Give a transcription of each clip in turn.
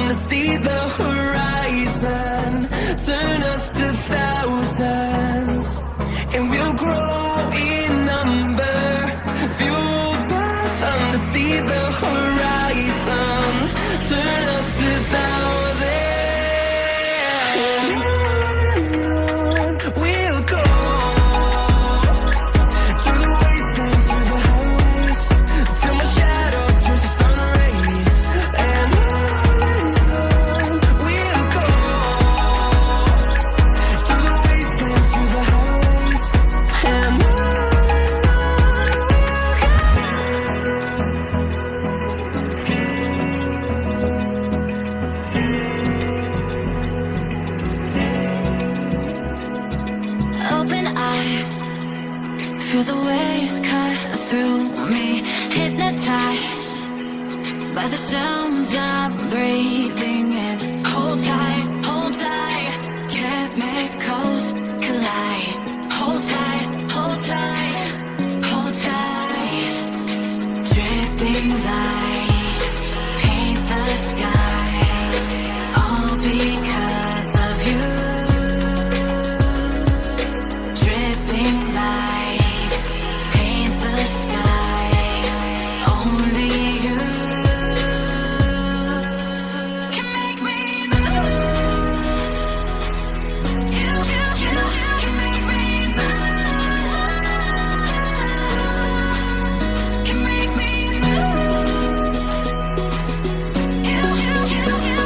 to see the horizon, turn us to thousands, and we'll grow in number, fueled by them to see the horizon, turn us to thousands. And on we'll go, through the wastelands, through the highways, till my shadow turns to sun rays. And on we'll go, through the wastelands, through the highways, and on. Open eye, feel the waves cut through me, hypnotized by the sounds I'm breathing in. Hold tight, chemicals collide. Hold tight, hold tight, hold tight. Dripping lights paint the skies, all because of you. Dripping lights paint the skies, only you can make me move. You can make me move. Can make me move. You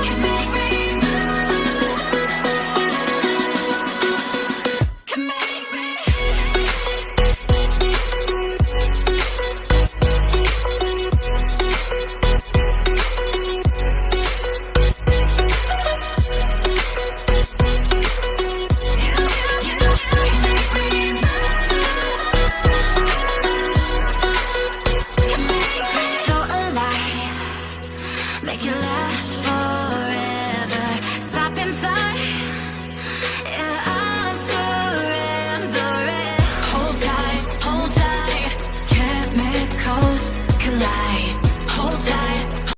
can make me move. Can make me. So alive, make it last for